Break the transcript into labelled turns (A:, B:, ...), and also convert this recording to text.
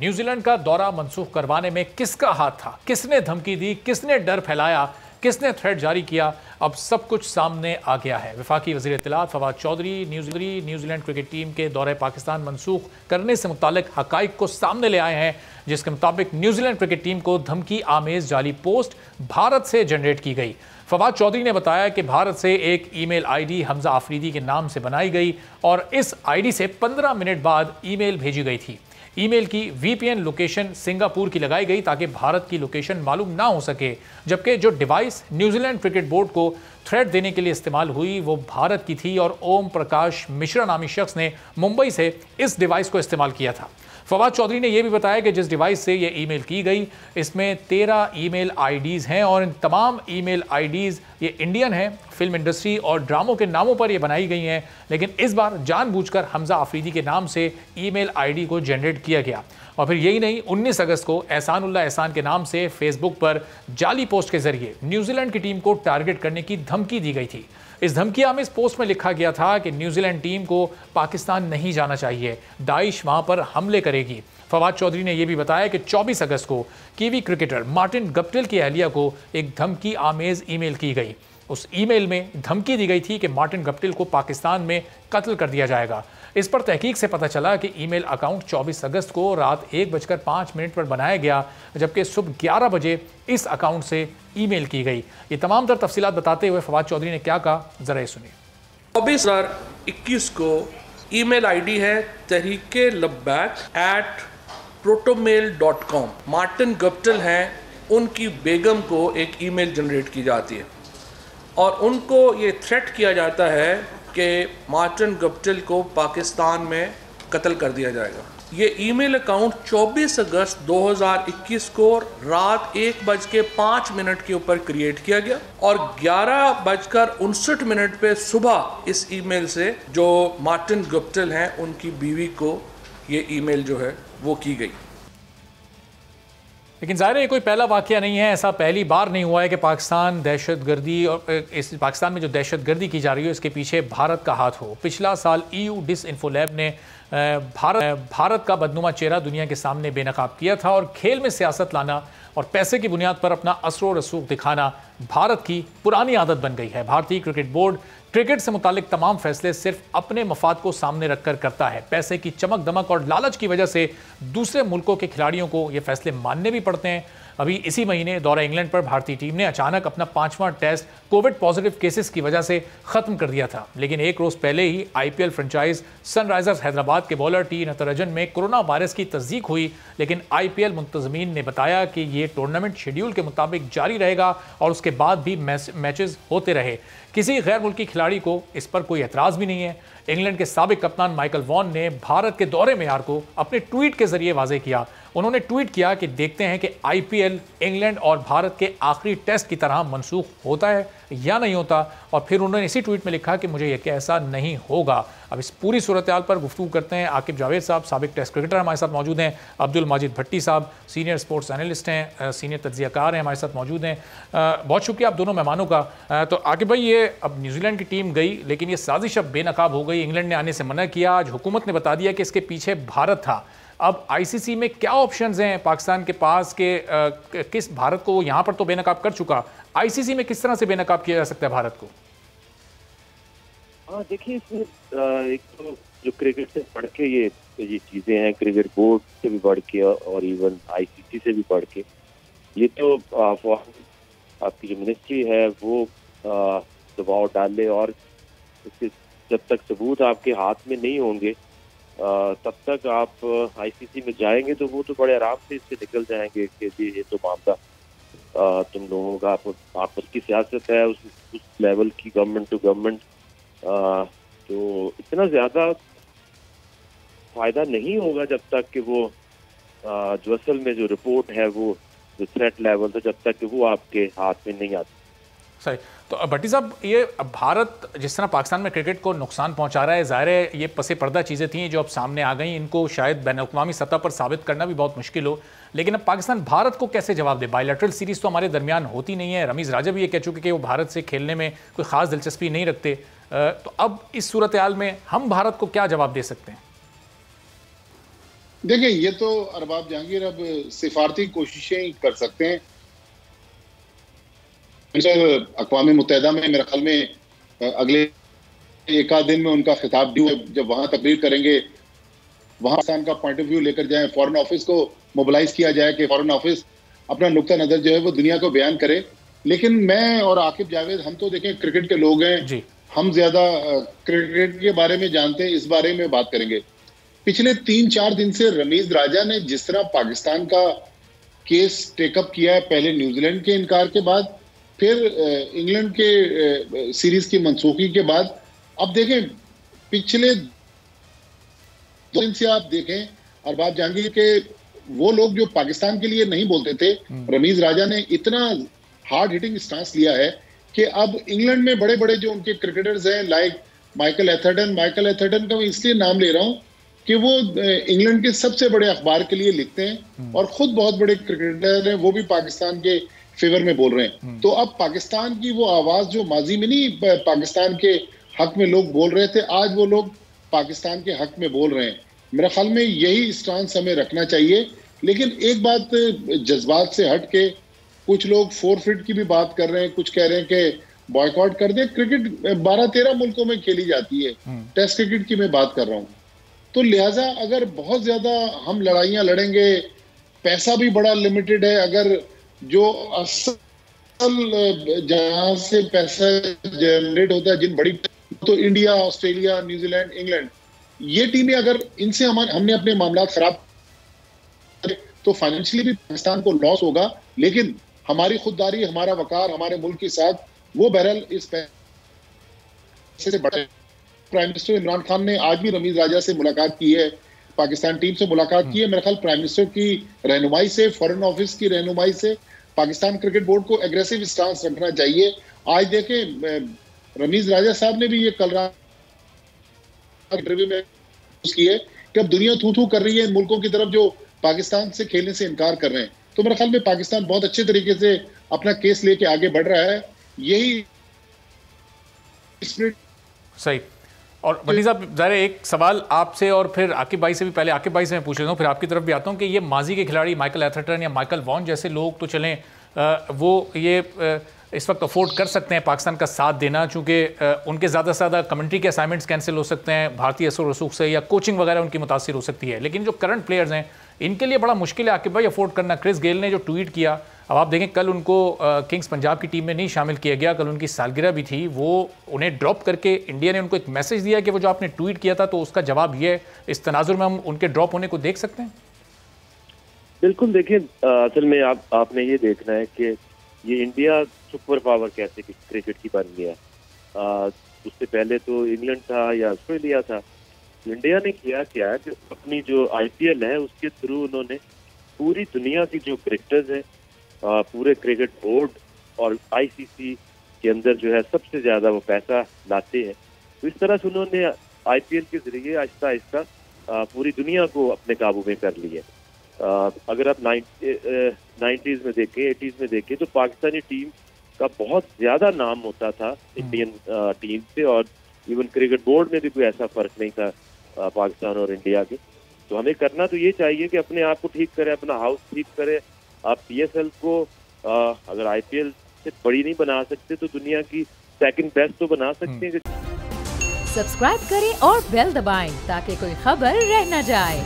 A: New Zealand का दौरा मंसूख करवाने में किसका हाथ था, किसने धमकी दी, किसने डर फैलाया, किसने थ्रेट जारी किया, अब सब कुछ सामने आ गया है। वफाकी वज़ीर इत्तलात Fawad Chaudhry New Zealand cricket team के दौरे पाकिस्तान मंसूख करने से मुतालिक हकाइक को सामने ले आए हैं, जिसके मुताबिक न्यूजीलैंड क्रिकेट टीम को धमकी आमेज जाली पोस्ट भारत से जनरेट की गई। फवाद चौधरी ने बताया कि भारत से एक ईमेल आईडी हमजा आफरीदी के नाम से बनाई गई और इस आईडी से 15 मिनट बाद ईमेल भेजी गई थी। ईमेल की वीपीएन लोकेशन सिंगापुर की लगाई गई ताकि भारत की लोकेशन मालूम ना हो सके, जबकि जो डिवाइस न्यूजीलैंड क्रिकेट बोर्ड को थ्रेट देने के लिए इस्तेमाल हुई वो भारत की थी और ओम प्रकाश मिश्रा नामी शख्स ने मुंबई से इस डिवाइस को इस्तेमाल किया था। फवाद चौधरी ने यह भी बताया कि जिस डिवाइस से ये ईमेल की गई इसमें 13 ईमेल आईडीज़ हैं और इन तमाम ईमेल आईडीज़ ये इंडियन हैं, फिल्म इंडस्ट्री और ड्रामों के नामों पर ये बनाई गई हैं, लेकिन इस बार जानबूझकर हमजा आफरीदी के नाम से ईमेल आईडी को जनरेट किया गया। और फिर यही नहीं, 19 अगस्त को एहसानुल्लाह एहसान के नाम से फेसबुक पर जाली पोस्ट के जरिए न्यूजीलैंड की टीम को टारगेट करने की धमकी दी गई थी। इस धमकी आमेज पोस्ट में लिखा गया था कि न्यूजीलैंड टीम को पाकिस्तान नहीं जाना चाहिए, दाइश वहां पर हमले करेगी। फवाद चौधरी ने यह भी बताया कि 24 अगस्त को कीवी क्रिकेटर मार्टिन गप्टिल की अहलिया को एक धमकी आमेज ईमेल की गई। उस ईमेल में धमकी दी गई थी कि मार्टिन गप्टिल को पाकिस्तान में कत्ल कर दिया जाएगा। इस पर तहकीक से पता चला कि ईमेल अकाउंट 24 अगस्त को रात 1:05 पर बनाया गया, जबकि सुबह 11 बजे इस अकाउंट से ईमेल की गई। ये तमाम तर तफसीलात बताते हुए फवाद चौधरी ने क्या कहा, जरा ये सुनिए।
B: 24/21 को ईमेल आईडी है tehreek-labback@protomail.com। मार्टिन गप्टिल हैं, उनकी बेगम को एक ईमेल जनरेट की जाती है और उनको ये थ्रेट किया जाता है कि मार्टिन गप्टिल को पाकिस्तान में कत्ल कर दिया जाएगा। ये ईमेल अकाउंट 24 अगस्त 2021 को रात 1:05 के ऊपर क्रिएट किया गया और 11:59 पे सुबह इस ईमेल से जो मार्टिन गप्टिल हैं उनकी बीवी को ये ईमेल जो है वो की गई।
A: लेकिन ज़ाहिर है ये कोई पहला वाक़या नहीं है, ऐसा पहली बार नहीं हुआ है कि पाकिस्तान दहशतगर्दी और इस पाकिस्तान में जो दहशतगर्दी की जा रही है इसके पीछे भारत का हाथ हो। पिछला साल EU डिसइंफोलैब ने भारत का बदनुमा चेहरा दुनिया के सामने बेनकाब किया था और खेल में सियासत लाना और पैसे की बुनियाद पर अपना असर व रसूख दिखाना भारत की पुरानी आदत बन गई है। भारतीय क्रिकेट बोर्ड क्रिकेट से मुतालिक तमाम फैसले सिर्फ अपने मफाद को सामने रखकर करता है। पैसे की चमक दमक और लालच की वजह से दूसरे मुल्कों के खिलाड़ियों को ये फैसले मानने भी पड़ते हैं। अभी इसी महीने दौरा इंग्लैंड पर भारतीय टीम ने अचानक अपना 5वां टेस्ट कोविड पॉजिटिव केसेस की वजह से खत्म कर दिया था, लेकिन एक रोज पहले ही IPL फ्रेंचाइज सनराइजर्स हैदराबाद के बॉलर टी नटराजन में कोरोना वायरस की तस्दीक हुई, लेकिन IPL मुंतजमीन ने बताया कि ये टूर्नामेंट शेड्यूल के मुताबिक जारी रहेगा और उसके बाद भी मैचेस होते रहे। किसी गैर मुल्की खिलाड़ी को इस पर कोई एतराज़ भी नहीं है। इंग्लैंड के साबिक कप्तान माइकल वॉन ने भारत के दौरे मेयार को अपने ट्वीट के जरिए वाजे किया। उन्होंने ट्वीट किया कि देखते हैं कि IPL इंग्लैंड और भारत के आखिरी टेस्ट की तरह मनसूख होता है या नहीं होता, और फिर उन्होंने इसी ट्वीट में लिखा कि मुझे यह कि ऐसा नहीं होगा। अब इस पूरी सूरत हाल पर गुफ्तगू करते हैं आकिब जावेद साहब, साबिक टेस्ट क्रिकेटर हमारे साथ मौजूद हैं। अब्दुल माजिद भट्टी साहब सीनियर स्पोर्ट्स एनालिस्ट हैं, सीनियर तज्जियाकार हैं, हमारे साथ मौजूद हैं। बहुत शुक्रिया आप दोनों मेहमानों का। तो आकिब भाई, ये अब न्यूजीलैंड की टीम गई लेकिन ये साजिश अब बेनकाब हो गई, इंग्लैंड ने आने से मना किया, आज हुकूमत ने बता दिया कि इसके पीछे भारत था। अब ICC में क्या ऑप्शंस हैं पाकिस्तान के पास के किस भारत को यहाँ पर तो बेनकाब कर चुका, ICC में किस तरह से बेनकाब किया जा सकता है भारत को?
C: हाँ देखिए, इसमें एक तो जो क्रिकेट से बढ़ के ये चीज़ें हैं, क्रिकेट बोर्ड से भी बढ़ के और इवन ICC से भी बढ़ के, ये तो आपकी जो मिनिस्ट्री है वो दबाव डाले और इसके जब तक सबूत आपके हाथ में नहीं होंगे तब तक आप ICC में जाएंगे तो वो तो बड़े आराम से इससे निकल जाएंगे कि ये तो मामला तुम लोगों का आपस की सियासत है, उस लेवल की गवर्नमेंट टू गवर्नमेंट, तो इतना ज़्यादा फायदा नहीं होगा जब तक कि वो जो असल में जो रिपोर्ट है वो जो थ्रेट लेवल, तो जब तक कि वो आपके हाथ में नहीं आती।
A: सही। तो भट्टी साहब, ये भारत जिस तरह पाकिस्तान में क्रिकेट को नुकसान पहुंचा रहा है, ज़ाहिर है ये पसे पर्दा चीज़ें थी जो अब सामने आ गई, इनको शायद बैनुल-अक़वामी सतह पर साबित करना भी बहुत मुश्किल हो, लेकिन अब पाकिस्तान भारत को कैसे जवाब दे? बायलैटरल सीरीज़ तो हमारे दरमियान होती नहीं है, रमीज़ राजा भी ये कह चुके कि वो भारत से खेलने में कोई ख़ास दिलचस्पी नहीं रखते, तो अब इस सूरत हाल में हम भारत को क्या जवाब दे सकते हैं?
D: देखिए, ये तो अरबाब जहांगीर अब सिफारती कोशिशें ही कर सकते हैं। अक़वाम मुत्तहिदा में मेरे ख्याल में अगले एक आध दिन में उनका खिताब ड्यू है, जब वहां तकरीर करेंगे, वहां पाकिस्तान का पॉइंट ऑफ व्यू लेकर जाएं, फॉरेन ऑफिस को मोबिलाइज किया जाए कि फॉरेन ऑफिस अपना नुक्ता नजर जो है वो दुनिया को बयान करे। लेकिन मैं और आकिब जावेद, हम तो देखें क्रिकेट के लोग हैं, हम ज्यादा क्रिकेट के बारे में जानते हैं, इस बारे में बात करेंगे। पिछले 3-4 दिन से रमीज राजा ने जिस तरह पाकिस्तान का केस टेकअप किया है, पहले न्यूजीलैंड के इनकार के बाद, फिर इंग्लैंड के सीरीज की मनसूखी के बाद, अब देखें पिछले 2 दिन से आप देखें अरबाब जहांगीर के वो लोग जो पाकिस्तान के लिए नहीं बोलते थे, रमीज राजा ने इतना हार्ड हिटिंग स्टांस लिया है कि अब इंग्लैंड में बड़े बड़े जो उनके क्रिकेटर्स हैं, लाइक माइकल एथरटन का मैं इसलिए नाम ले रहा हूं कि वो इंग्लैंड के सबसे बड़े अखबार के लिए लिखते हैं और खुद बहुत बड़े क्रिकेटर हैं, वो भी पाकिस्तान के फेवर में बोल रहे हैं। तो अब पाकिस्तान की वो आवाज जो माजी में नहीं पाकिस्तान के हक में लोग बोल रहे थे, आज वो लोग पाकिस्तान के हक में बोल रहे हैं। मेरे ख्याल में यही स्टांस हमें रखना चाहिए। लेकिन एक बात जज्बात से हट के, कुछ लोग फोरफिट की भी बात कर रहे हैं, कुछ कह रहे हैं कि बॉयकॉट कर दे। क्रिकेट 12-13 मुल्कों में खेली जाती है, टेस्ट क्रिकेट की मैं बात कर रहा हूँ। तो लिहाजा अगर बहुत ज्यादा हम लड़ाइयां लड़ेंगे, पैसा भी बड़ा लिमिटेड है, अगर जो असल जहां से पैसा जनरेट होता है, जिन बड़ी, तो इंडिया, ऑस्ट्रेलिया, न्यूजीलैंड, इंग्लैंड, ये टीमें अगर इनसे हमने अपने मामला खराब करे तो फाइनेंशियली भी पाकिस्तान को लॉस होगा। लेकिन हमारी खुददारी, हमारा वकार, हमारे मुल्क के साथ वो बहरहाल इस पैसे से बड़े। प्राइम मिनिस्टर इमरान खान ने आज भी रमीज राजा से मुलाकात की है, पाकिस्तान टीम से मुलाकात की है। मेरे ख्याल प्राइम मिनिस्टर की रहनुमाई से, फॉरेन ऑफिस की रहनुमाई से पाकिस्तान क्रिकेट बोर्ड को एग्रेसिव स्टांस रखना चाहिए। आज देखें रमीज राजा साहब ने भी ये कल रात इंटरव्यू में की है कि अब दुनिया थू थू कर रही है मुल्कों की तरफ जो पाकिस्तान से खेलने से इनकार कर रहे हैं। तो मेरे ख्याल में पाकिस्तान बहुत अच्छे तरीके से अपना केस लेके आगे बढ़ रहा है। यही
A: सही। और भट्टी साहब, ज़ाहिर एक सवाल आपसे और फिर आकिब भाई से भी, पहले आकिब भाई से मैं पूछ लेता हूँ, फिर आपकी तरफ भी आता हूँ कि ये माजी के खिलाड़ी माइकल एथरटन या माइकल वॉन जैसे लोग तो चलें, वो ये इस वक्त अफोर्ड कर सकते हैं पाकिस्तान का साथ देना, चूँकि उनके ज़्यादा से ज़्यादा कमेंट्री के असाइनमेंट्स कैंसिल हो सकते हैं, भारतीय असर रसूख से, या कोचिंग वगैरह उनकी मुतासिर हो सकती है। लेकिन जो करंट प्लेयर्स हैं, इनके लिए बड़ा मुश्किल है आकिब भाई अफोर्ड करना। क्रिस गेल ने जो ट्वीट किया, अब आप देखें कल उनको किंग्स पंजाब की टीम में नहीं शामिल किया गया, कल उनकी सालगिरह भी थी, वो उन्हें ड्रॉप करके इंडिया ने उनको एक मैसेज दिया कि वो जो आपने ट्वीट किया था, तो उसका जवाब ये, इस तनाजुर में हम उनके ड्रॉप होने को देख सकते हैं।
C: बिल्कुल, देखिए असल में आपने ये देखना है कि ये इंडिया सुपर पावर कैसे क्रिकेट की बन गया। उससे पहले तो इंग्लैंड था या ऑस्ट्रेलिया था। इंडिया ने किया क्या कि अपनी जो IPL है उसके थ्रू उन्होंने पूरी दुनिया की जो क्रिकेटर्स हैं, पूरे क्रिकेट बोर्ड और ICC के अंदर जो है सबसे ज्यादा वो पैसा लाते हैं। तो इस तरह से उन्होंने IPL के जरिए आहिस्ता आहिस्ता पूरी दुनिया को अपने काबू में कर लिया। अगर आप 90s में देखें, 80s में देखें, तो पाकिस्तानी टीम का बहुत ज्यादा नाम होता था इंडियन टीम से, और इवन क्रिकेट बोर्ड में भी कोई ऐसा फर्क नहीं था पाकिस्तान और इंडिया के। तो हमें करना तो ये चाहिए कि अपने आप को ठीक करें, अपना हाउस ठीक करें। आप PSL को अगर IPL से बड़ी नहीं बना सकते तो दुनिया की सेकंड बेस्ट तो बना सकते हैं।
E: सब्सक्राइब करें और बेल दबाएं ताकि कोई खबर रह न जाए।